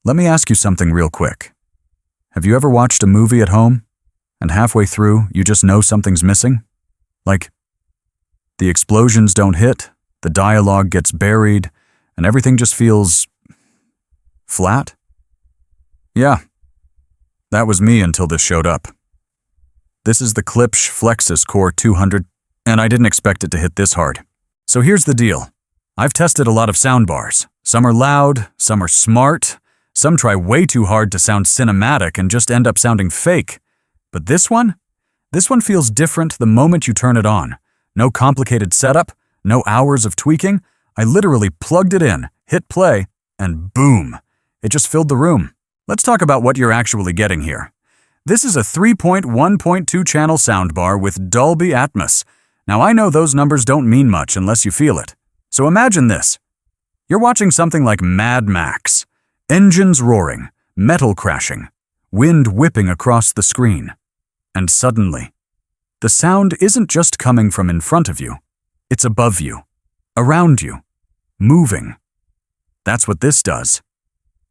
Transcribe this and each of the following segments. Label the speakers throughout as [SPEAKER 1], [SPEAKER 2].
[SPEAKER 1] Let me ask you something real quick. Have you ever watched a movie at home, and halfway through, you just know something's missing? Like, the explosions don't hit, the dialogue gets buried, and everything just feels flat? Yeah, that was me until this showed up. This is the Klipsch Flexus CORE 200, and I didn't expect it to hit this hard. So here's the deal. I've tested a lot of soundbars. Some are loud, some are smart, some try way too hard to sound cinematic and just end up sounding fake. But this one feels different the moment you turn it on. No complicated setup, no hours of tweaking. I literally plugged it in, hit play, and boom, it just filled the room. Let's talk about what you're actually getting here. This is a 3.1.2 channel soundbar with Dolby Atmos. Now I know those numbers don't mean much unless you feel it. So imagine this. You're watching something like Mad Max. Engines roaring, metal crashing, wind whipping across the screen. And suddenly, the sound isn't just coming from in front of you. It's above you, around you, moving. That's what this does.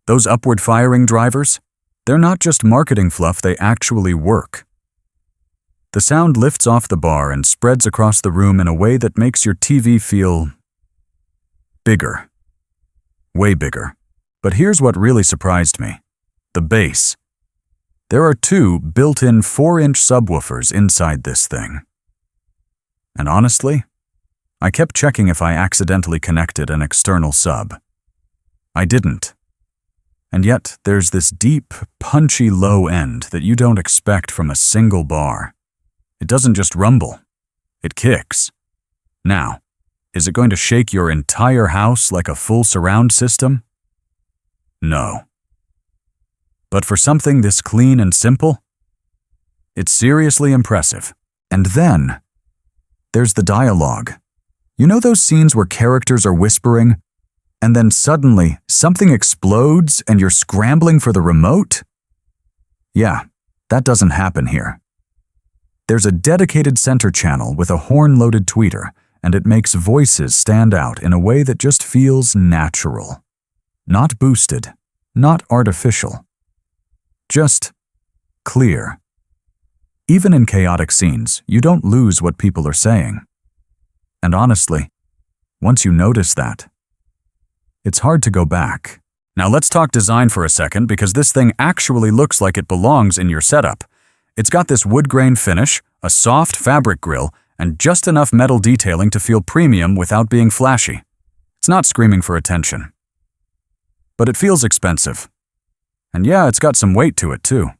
[SPEAKER 1] Those upward firing drivers, they're not just marketing fluff, they actually work. The sound lifts off the bar and spreads across the room in a way that makes your TV feel bigger. Way bigger. But here's what really surprised me. The bass. There are 2 built-in 4-inch subwoofers inside this thing. And honestly, I kept checking if I accidentally connected an external sub. I didn't. And yet, there's this deep, punchy low end that you don't expect from a single bar. It doesn't just rumble. It kicks. Now, is it going to shake your entire house like a full surround system? No. But for something this clean and simple, it's seriously impressive. And then, there's the dialogue. You know those scenes where characters are whispering, and then suddenly something explodes and you're scrambling for the remote? Yeah, that doesn't happen here. There's a dedicated center channel with a horn-loaded tweeter, and it makes voices stand out in a way that just feels natural. Not boosted, not artificial. Just clear. Even in chaotic scenes, you don't lose what people are saying. And honestly, once you notice that, it's hard to go back. Now let's talk design for a second, because this thing actually looks like it belongs in your setup. It's got this wood grain finish, a soft fabric grille, and just enough metal detailing to feel premium without being flashy. It's not screaming for attention. But it feels expensive. And yeah, it's got some weight to it too.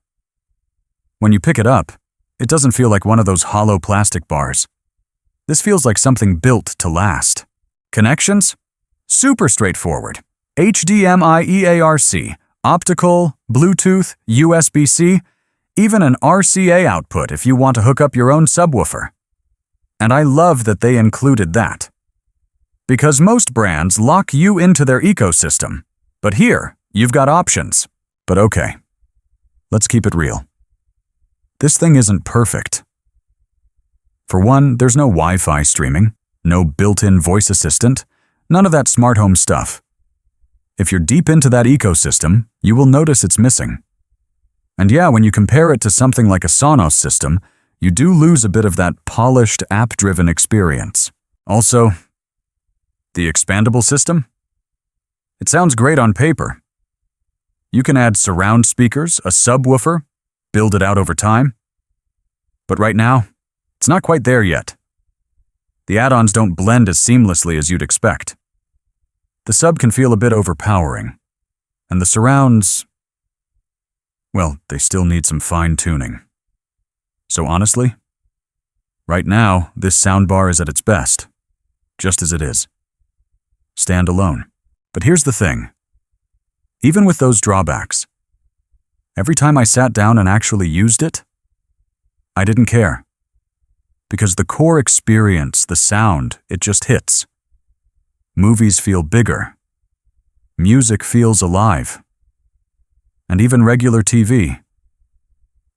[SPEAKER 1] When you pick it up, it doesn't feel like one of those hollow plastic bars. This feels like something built to last. Connections? Super straightforward. HDMI EARC, optical, Bluetooth, USB-C, even an RCA output if you want to hook up your own subwoofer. And I love that they included that. Because most brands lock you into their ecosystem. But here, you've got options. But okay, let's keep it real. This thing isn't perfect. For one, there's no Wi-Fi streaming, no built-in voice assistant, none of that smart home stuff. If you're deep into that ecosystem, you will notice it's missing. And yeah, when you compare it to something like a Sonos system, you do lose a bit of that polished, app-driven experience. Also, the expandable system? It sounds great on paper. You can add surround speakers, a subwoofer, build it out over time. But right now, it's not quite there yet. The add-ons don't blend as seamlessly as you'd expect. The sub can feel a bit overpowering, and the surrounds, well, they still need some fine-tuning. So honestly, right now, this soundbar is at its best, just as it is. Stand alone. But here's the thing. Even with those drawbacks, every time I sat down and actually used it, I didn't care. Because the core experience, the sound, it just hits. Movies feel bigger. Music feels alive. And even regular TV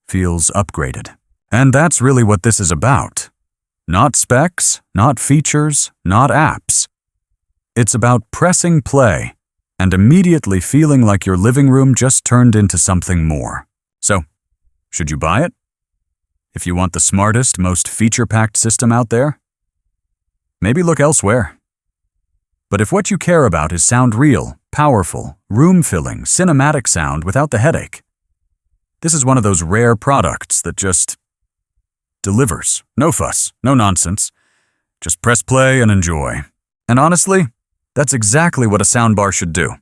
[SPEAKER 1] feels upgraded. And that's really what this is about. Not specs, not features, not apps. It's about pressing play and immediately feeling like your living room just turned into something more. So, should you buy it? If you want the smartest, most feature-packed system out there? Maybe look elsewhere. But if what you care about is sound real, powerful, room-filling, cinematic sound without the headache, this is one of those rare products that just delivers. No fuss, no nonsense. Just press play and enjoy. And honestly, that's exactly what a soundbar should do.